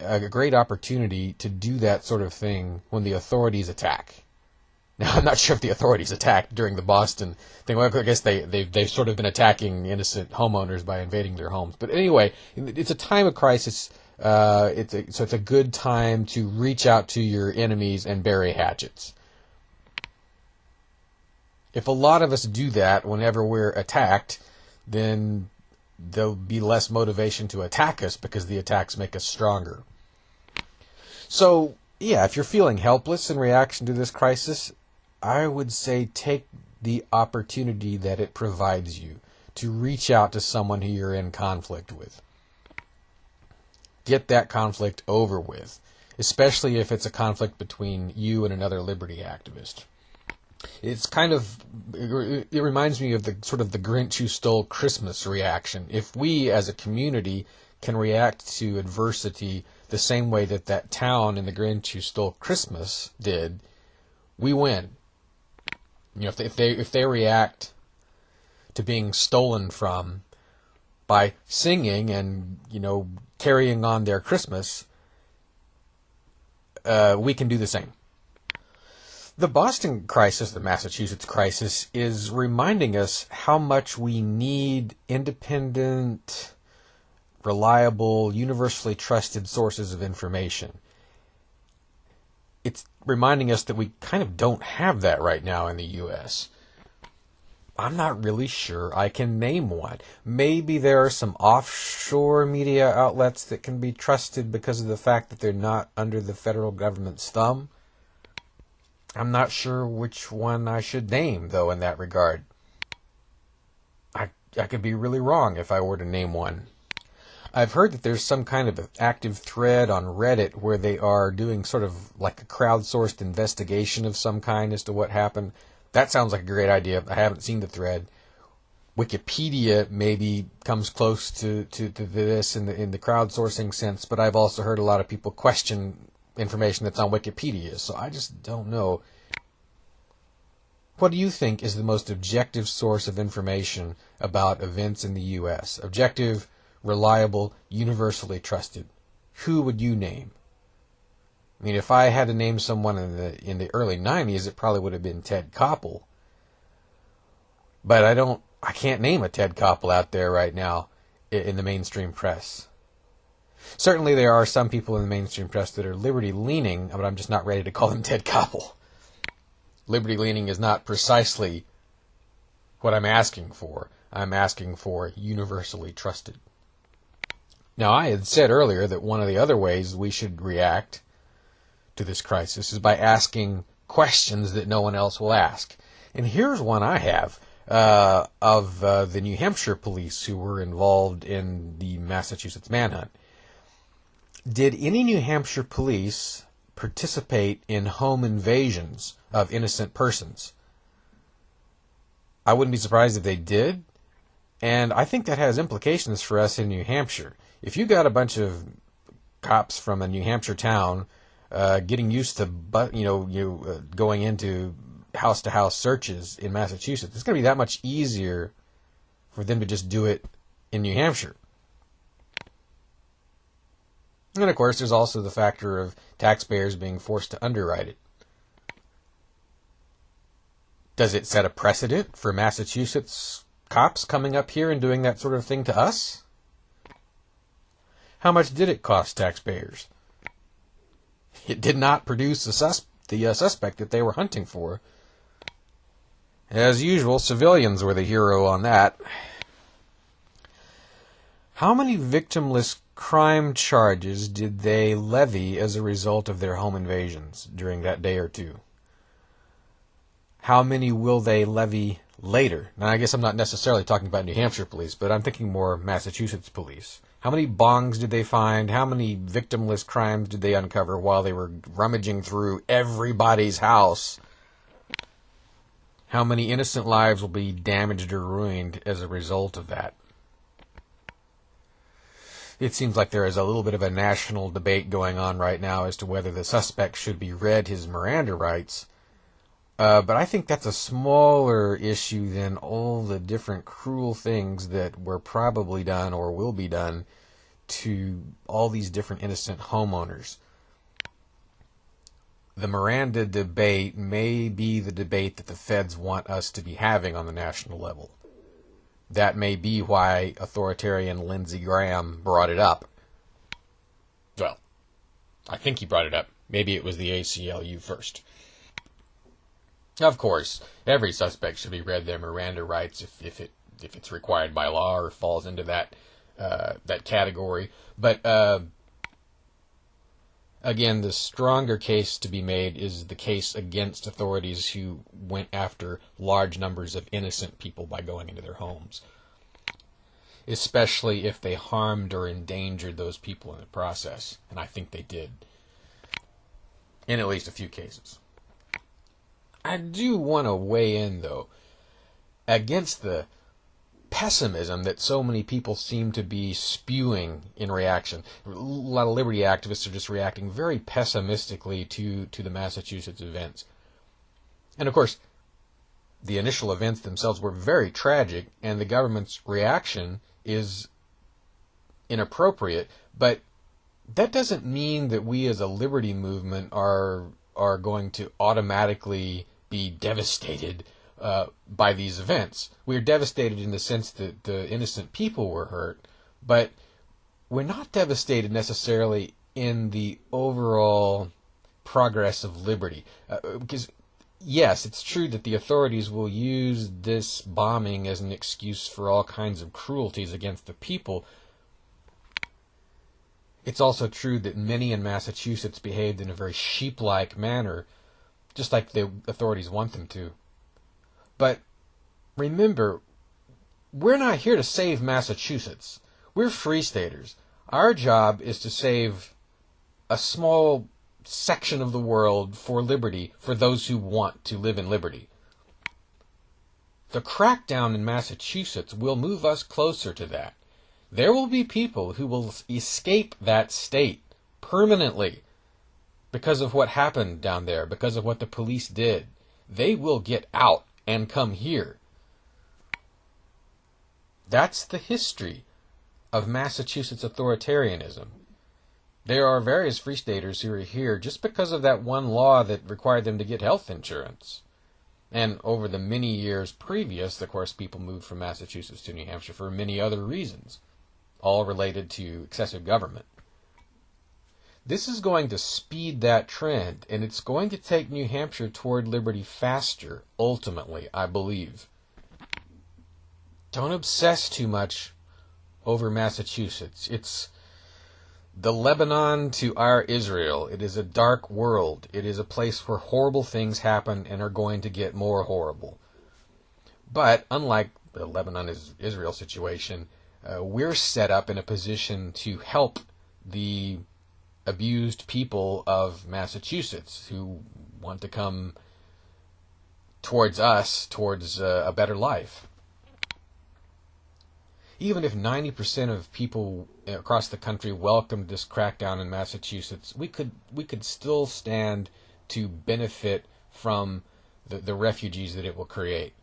a great opportunity to do that sort of thing when the authorities attack. Now, I'm not sure if the authorities attacked during the Boston thing. Well, I guess they've sort of been attacking innocent homeowners by invading their homes. But anyway, it's a time of crisis. So it's a good time to reach out to your enemies and bury hatchets. If a lot of us do that whenever we're attacked, then there'll be less motivation to attack us because the attacks make us stronger. So, yeah, if you're feeling helpless in reaction to this crisis, I would say take the opportunity that it provides you to reach out to someone who you're in conflict with. Get that conflict over with, especially if it's a conflict between you and another liberty activist. It's it reminds me of the sort of the Grinch who stole Christmas reaction. If we as a community can react to adversity the same way that town in the Grinch who stole Christmas did, we win. You know, if they react to being stolen from by singing and, you know, carrying on their Christmas, we can do the same. The Boston crisis, the Massachusetts crisis, is reminding us how much we need independent, reliable, universally trusted sources of information. It's reminding us that we kind of don't have that right now in the U.S. I'm not really sure I can name one. Maybe there are some offshore media outlets that can be trusted because of the fact that they're not under the federal government's thumb. I'm not sure which one I should name, though, in that regard. I could be really wrong if I were to name one. I've heard that there's some kind of active thread on Reddit where they are doing sort of like a crowdsourced investigation of some kind as to what happened. That sounds like a great idea. I haven't seen the thread. Wikipedia maybe comes close to this in the crowdsourcing sense, but I've also heard a lot of people question information that's on Wikipedia, so I just don't know. What do you think is the most objective source of information about events in the U.S.? Objective, reliable, universally trusted. Who would you name? I mean, if I had to name someone in the early 90s, it probably would have been Ted Koppel. But I can't name a Ted Koppel out there right now in the mainstream press. Certainly there are some people in the mainstream press that are liberty-leaning, but I'm just not ready to call them Ted Koppel. Liberty-leaning is not precisely what I'm asking for. I'm asking for universally trusted. Now, I had said earlier that one of the other ways we should react to this crisis is by asking questions that no one else will ask. And here's one I have of the New Hampshire police who were involved in the Massachusetts manhunt. Did any New Hampshire police participate in home invasions of innocent persons? I wouldn't be surprised if they did, and I think that has implications for us in New Hampshire. If you got a bunch of cops from a New Hampshire town getting used to going into house-to-house searches in Massachusetts, it's going to be that much easier for them to just do it in New Hampshire. And, of course, there's also the factor of taxpayers being forced to underwrite it. Does it set a precedent for Massachusetts cops coming up here and doing that sort of thing to us? How much did it cost taxpayers? It did not produce the suspect that they were hunting for. As usual, civilians were the hero on that. How many victimless crime charges did they levy as a result of their home invasions during that day or two? How many will they levy later? Now, I guess I'm not necessarily talking about New Hampshire police, but I'm thinking more Massachusetts police. How many bongs did they find? How many victimless crimes did they uncover while they were rummaging through everybody's house? How many innocent lives will be damaged or ruined as a result of that? It seems like there is a little bit of a national debate going on right now as to whether the suspect should be read his Miranda rights. But I think that's a smaller issue than all the different cruel things that were probably done or will be done to all these different innocent homeowners. The Miranda debate may be the debate that the feds want us to be having on the national level. That may be why authoritarian Lindsey Graham brought it up. Well, I think he brought it up. Maybe it was the ACLU first. Of course, every suspect should be read their Miranda rights if it's required by law or falls into that category. But again, the stronger case to be made is the case against authorities who went after large numbers of innocent people by going into their homes, especially if they harmed or endangered those people in the process, and I think they did, in at least a few cases. I do want to weigh in, though, against the pessimism that so many people seem to be spewing in reaction. A lot of liberty activists are just reacting very pessimistically to the Massachusetts events. And of course, the initial events themselves were very tragic, and the government's reaction is inappropriate, but that doesn't mean that we as a liberty movement are going to automatically be devastated by these events. We are devastated in the sense that the innocent people were hurt, but we're not devastated necessarily in the overall progress of liberty. Because, yes, it's true that the authorities will use this bombing as an excuse for all kinds of cruelties against the people. It's also true that many in Massachusetts behaved in a very sheep-like manner, just like the authorities want them to. But remember, we're not here to save Massachusetts. We're free staters. Our job is to save a small section of the world for liberty, for those who want to live in liberty. The crackdown in Massachusetts will move us closer to that. There will be people who will escape that state permanently because of what happened down there, because of what the police did. They will get out and come here. That's the history of Massachusetts authoritarianism. There are various free staters who are here just because of that one law that required them to get health insurance. And over the many years previous, of course, people moved from Massachusetts to New Hampshire for many other reasons, all related to excessive government. This is going to speed that trend, and it's going to take New Hampshire toward liberty faster, ultimately, I believe. Don't obsess too much over Massachusetts. It's the Lebanon to our Israel. It is a dark world. It is a place where horrible things happen and are going to get more horrible. But unlike the Lebanon-Israel situation, we're set up in a position to help the abused people of Massachusetts who want to come towards us, towards a better life. Even if 90% of people across the country welcomed this crackdown in Massachusetts, we could still stand to benefit from the refugees that it will create.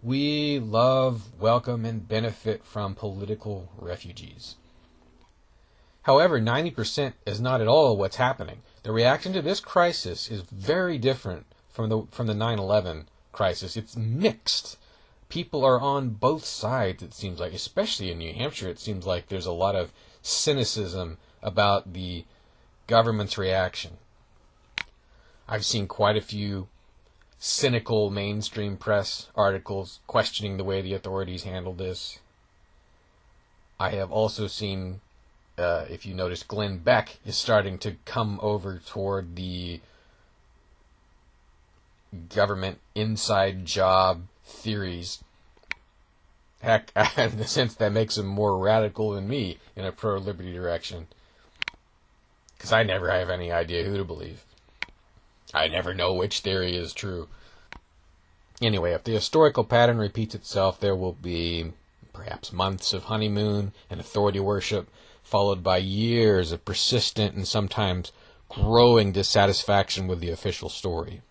We love, welcome, and benefit from political refugees. However, 90% is not at all what's happening. The reaction to this crisis is very different from the 9/11 crisis. It's mixed. People are on both sides, it seems like, especially in New Hampshire. It seems like there's a lot of cynicism about the government's reaction. I've seen quite a few cynical mainstream press articles questioning the way the authorities handled this. I have also seen, if you notice, Glenn Beck is starting to come over toward the government inside job theories. Heck, in the sense that makes him more radical than me in a pro-liberty direction. Because I never have any idea who to believe. I never know which theory is true. Anyway, if the historical pattern repeats itself, there will be perhaps months of honeymoon and authority worship, followed by years of persistent and sometimes growing dissatisfaction with the official story.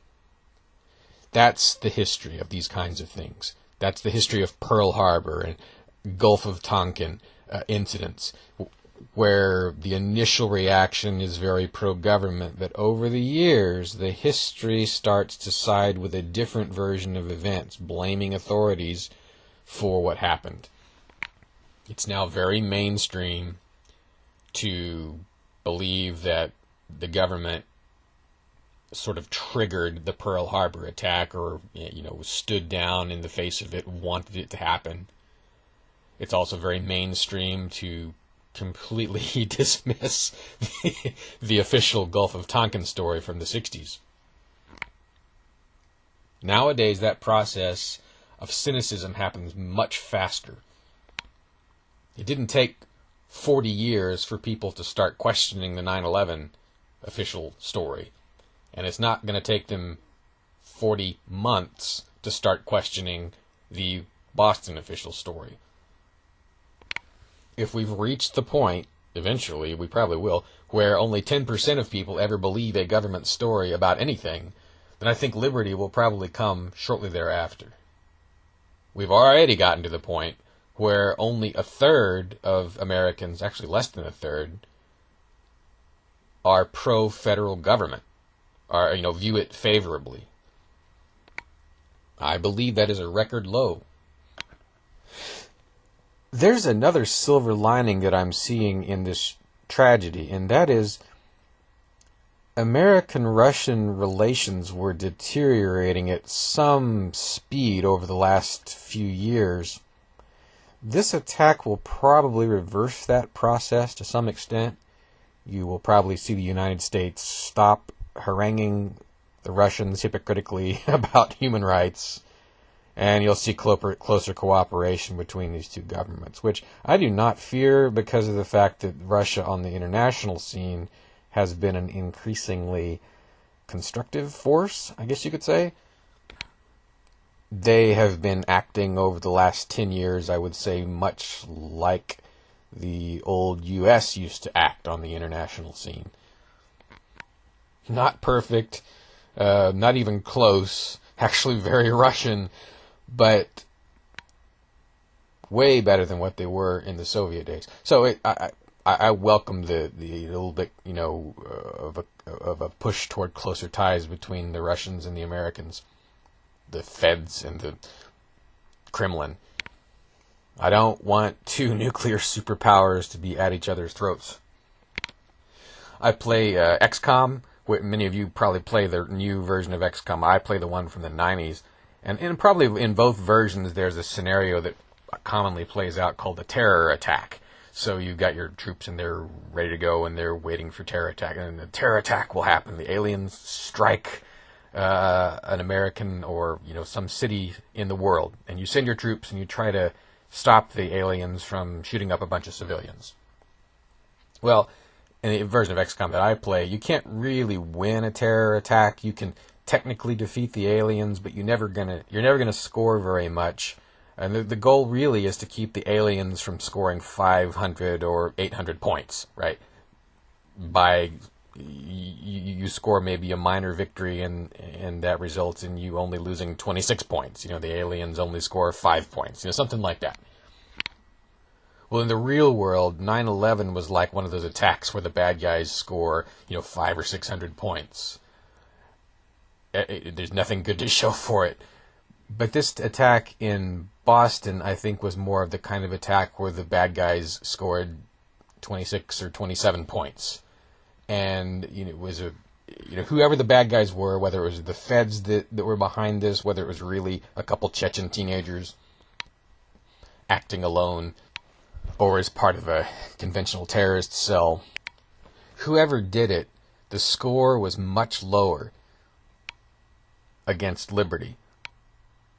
That's the history of these kinds of things. That's the history of Pearl Harbor and Gulf of Tonkin. incidents where the initial reaction is very pro-government, but over the years, the history starts to side with a different version of events, blaming authorities for what happened. It's now very mainstream to believe that the government sort of triggered the Pearl Harbor attack, or stood down in the face of it, wanted it to happen. It's also very mainstream to completely dismiss the official Gulf of Tonkin story from the 60s. Nowadays, that process of cynicism happens much faster. It didn't take 40 years for people to start questioning the 9/11 official story. And it's not going to take them 40 months to start questioning the Boston official story. If we've reached the point, eventually, we probably will, where only 10% of people ever believe a government story about anything, then I think liberty will probably come shortly thereafter. We've already gotten to the point where only a third of Americans, actually less than a third, are pro-federal government, or view it favorably. I believe that is a record low. There's another silver lining that I'm seeing in this tragedy, and that is American-Russian relations were deteriorating at some speed over the last few years. This attack will probably reverse that process to some extent. You will probably see the United States stop haranguing the Russians hypocritically about human rights, and you'll see closer cooperation between these two governments, which I do not fear because of the fact that Russia on the international scene has been an increasingly constructive force, I guess you could say. They have been acting over the last 10 years, I would say, much like the old U.S. used to act on the international scene. Not perfect, not even close, actually very Russian, but way better than what they were in the Soviet days. So I welcome the little bit, of a push toward closer ties between the Russians and the Americans, the Feds and the Kremlin. I don't want two nuclear superpowers to be at each other's throats. I play XCOM. Many of you probably play the new version of XCOM. I play the one from the 90s. And probably in both versions there's a scenario that commonly plays out called the terror attack. So you've got your troops and they're ready to go and they're waiting for terror attack. And then the terror attack will happen. The aliens strike an American or some city in the world. And you send your troops and you try to stop the aliens from shooting up a bunch of civilians. Well, in the version of XCOM that I play, you can't really win a terror attack. You can technically defeat the aliens, but you're never gonna score very much. And the goal really is to keep the aliens from scoring 500 or 800 points, right? By you score maybe a minor victory, and that results in you only losing 26 points. The aliens only score 5 points, something like that. Well, in the real world, 9/11 was like one of those attacks where the bad guys score, 500 or 600 points. There's nothing good to show for it. But this attack in Boston, I think, was more of the kind of attack where the bad guys scored 26 or 27 points. And it was whoever the bad guys were, whether it was the feds that were behind this, whether it was really a couple Chechen teenagers acting alone, or as part of a conventional terrorist cell, whoever did it, the score was much lower against liberty.